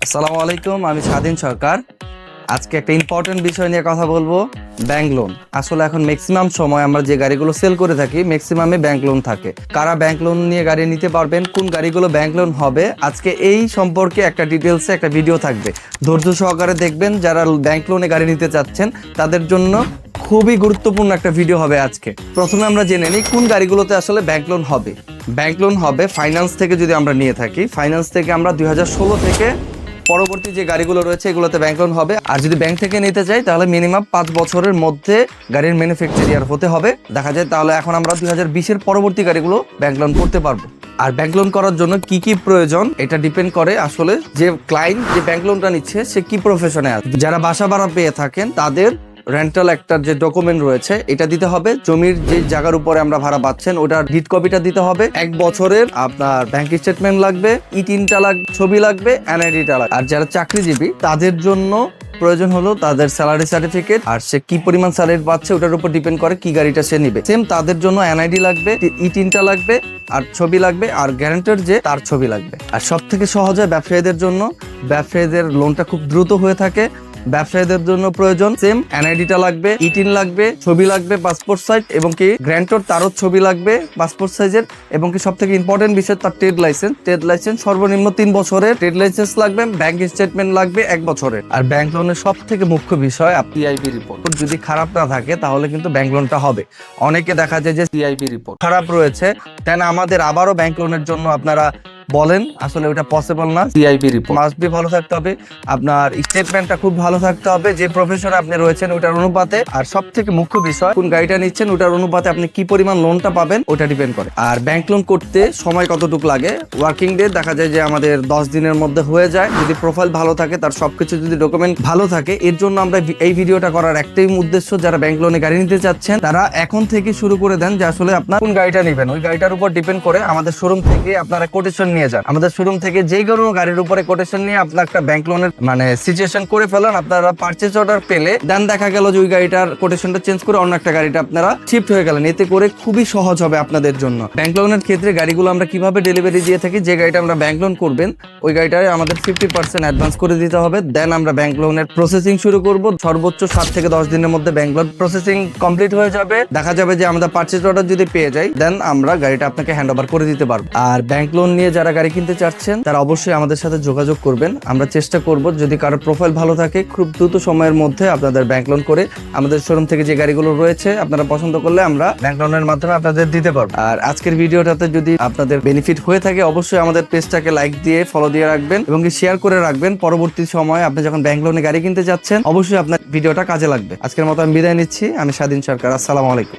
আসসালামু আলাইকুম, আমি স্বাধীন সরকার। আজকে একটা ইম্পর্টেন্ট বিষয় নিয়ে কথা বলবো, ব্যাংক লোন। আসলে এখন ম্যাক্সিমাম সময় আমরা যে গাড়িগুলো সেল করে থাকি ম্যাক্সিমামে ব্যাংক লোন থাকে। কারা ব্যাংক লোন নিয়ে গাড়ি নিতে পারবেন, কোন গাড়িগুলো ব্যাংক লোন হবে, আজকে এই সম্পর্কে একটা ডিটেলসে একটা ভিডিও থাকবে। ধৈর্য সহকারে দেখবেন। যারা ব্যাংক লোনে গাড়ি নিতে চাচ্ছেন তাদের জন্য খুবই গুরুত্বপূর্ণ একটা ভিডিও হবে আজকে। প্রথমে আমরা জেনে নিই কোন গাড়িগুলোতে আসলে ব্যাংক লোন হবে। ব্যাংক লোন হবে ফাইন্যান্স থেকে। যদি আমরা নিয়ে থাকি ফাইন্যান্স থেকে, আমরা 2016 থেকে পরবর্তী যে গাড়িগুলো রয়েছে এগুলোতে ব্যাংক লোন হবে। আর যদি ব্যাংক থেকে নিতে চাই তাহলে মিনিমাম 5 বছরের মধ্যে গাড়ির ম্যানুফ্যাকচার হতে হবে। দেখা যায় তাহলে এখন আমরা 2020-এর পরবর্তী গাড়িগুলো ব্যাংক লোন করতে পারবো। আর ব্যাংক লোন করার জন্য কি কি প্রয়োজন এটা ডিপেন্ড করে আসলে যে ক্লায়েন্ট যে ব্যাংক লোনটা নিচ্ছে সে কি প্রফেশনে আছে। যারা বাসা ভাড়া পেয়ে থাকেন তাদের রেন্টাল একটা যে ডকুমেন্ট রয়েছে এটা দিতে হবে। জমির যে জায়গার উপরে আমরা ভাড়া পাচ্ছেন ওটার ডিড কপিটা দিতে হবে। 1 বছরের আপনার ব্যাংক স্টেটমেন্ট লাগবে, ই3টা লাগবে, ছবি লাগবে, এনআইডিটা লাগবে। আর যারা চাকরিজীবী তাদের জন্য প্রয়োজন হলো তাদের স্যালারি সার্টিফিকেট। আর সে কি পরিমাণ স্যালারি পাচ্ছে ওটার উপর ডিপেন্ড করে কি গাড়িটা সে নিবে। সেম তাদের জন্য এনআইডি লাগবে, ই3টা লাগবে, আর ছবি লাগবে, আর গ্যারান্টার যে তার ছবি লাগবে। আর সব থেকে সহজ হয় ব্যবসায়ীদের জন্য। ব্যবসায়ীদের লোনটা খুব দ্রুত হয়ে থাকে। ব্যবসায়ীদের জন্য প্রয়োজন সেম এনআইডিটা লাগবে, ই3 লাগবে, ছবি লাগবে, পাসপোর্ট সাইজ, এবং কি গ্র্যান্টর তারও ছবি লাগবে পাসপোর্ট সাইজের, এবং কি সব থেকে ইম্পর্টেন্ট বিষয় তার ট্রেড লাইসেন্স সর্বনিম্ন 3 বছরের ট্রেড লাইসেন্স লাগবে। ব্যাংক স্টেটমেন্ট লাগবে 1 বছরের। আর ব্যাংক লোনের সব থেকে মুখ্য বিষয় সিআইবি রিপোর্ট যদি খারাপ না থাকে তাহলে কিন্তু ব্যাংক লোনটা হবে। অনেকে দেখা যায় যে সিআইবি রিপোর্ট খারাপ রয়েছে, কেন আমাদের আবারও ব্যাংক লোনের জন্য আপনারা বলেন, আসলে ওটা পসিবল না। সিআইবি রিপোর্ট মাস্ট বি ভালো থাকতে হবে, আপনার স্টেটমেন্টটা খুব ভালো থাকতে হবে, যে প্রফেশনে আপনি রয়েছেন ওটার অনুপাতে। আর সব থেকে মুখ্য বিষয় কোন গাড়িটা নিচ্ছেন ওটার অনুপাতে আপনি কি পরিমাণ লোনটা পাবেন ওটা ডিপেন্ড করে। আর ব্যাংক লোন করতে সময় কতটুকু লাগে, ওয়ার্কিং ডে দেখা যায় যে আমাদের 10 দিনের মধ্যে হয়ে যায়, যদি প্রোফাইল ভালো থাকে, তার সবকিছু যদি ডকুমেন্ট ভালো থাকে। এর জন্য আমরা এই ভিডিওটা করার একটাই উদ্দেশ্য, যারা ব্যাংক লোনে গাড়ি নিতে চাচ্ছেন তারা এখন থেকে শুরু করে দেন যে আসলে আপনার কোন গাড়িটা নেবেন। ওই গাড়িটার উপর ডিপেন্ড করে আমাদের শোরুম থেকে আপনারা কোটেশন নিয়ে যান। আমাদের শোরুম থেকে যে কোনো গাড়ির উপরে কোটেশন নিয়ে আপনার একটা ব্যাংক লোনের সিচুয়েশন করে ফেলেন। আপনারা পারচেজ অর্ডার পেলে দেন দেখা গেল যে ওই গাড়িটার কোটেশনটা চেঞ্জ করে অন্য একটা গাড়িটা আপনারা শিফট হয়ে গেলেন। এতে করে খুবই সহজ হবে আপনাদের জন্য। ব্যাংক লোনের ক্ষেত্রে গাড়িগুলো আমরা কিভাবে ডেলিভারি দিয়ে থাকি, যে গাড়িটা আমরা ব্যাংক লোন করবেন ওই গাড়িটায় আমাদের 50% অ্যাডভান্স করে দিতে হবে। দেন আমরা ব্যাংক লোনের প্রসেসিং শুরু করব। সর্বোচ্চ 7 থেকে 10 দিনের মধ্যে ব্যাংক লোন প্রসেসিং কমপ্লিট হয়ে যাবে। দেখা যাবে যে আমরা পারচেজ অর্ডার যদি পেয়ে যাই দেন আমরা গাড়িটা আপনাকে হ্যান্ড ওভার করে দিতে পারবো। আর ব্যাংক লোন নিয়ে যারা গাড়ি কিনতে চাচ্ছেন তারা অবশ্যই আমাদের সাথে যোগাযোগ করবেন। আমরা চেষ্টা করব যদি কারো প্রোফাইল ভালো থাকে খুব দ্রুত সময়ের মধ্যে আপনাদের ব্যাংক লোন করে আমাদের শোরুম থেকে যে গাড়িগুলো রয়েছে আপনারা পছন্দ করলে আমরা ব্যাংক লোনের মাধ্যমে আপনাদের দিতে পারবো। আর আজকের ভিডিওটাতে যদি আপনাদের বেনিফিট হয়ে থাকে অবশ্যই আমাদের পেজটাকে লাইক দিয়ে ফলো দিয়ে রাখবেন এবং শেয়ার করে রাখবেন। পরবর্তী সময় আপনি যখন ব্যাংক লোনে গাড়ি কিনতে যাচ্ছেন অবশ্যই আপনার ভিডিওটা কাজে লাগবে। আজকের মতো আমি বিদায় নিচ্ছি। আমি স্বাধীন সরকার। আসসালামু আলাইকুম।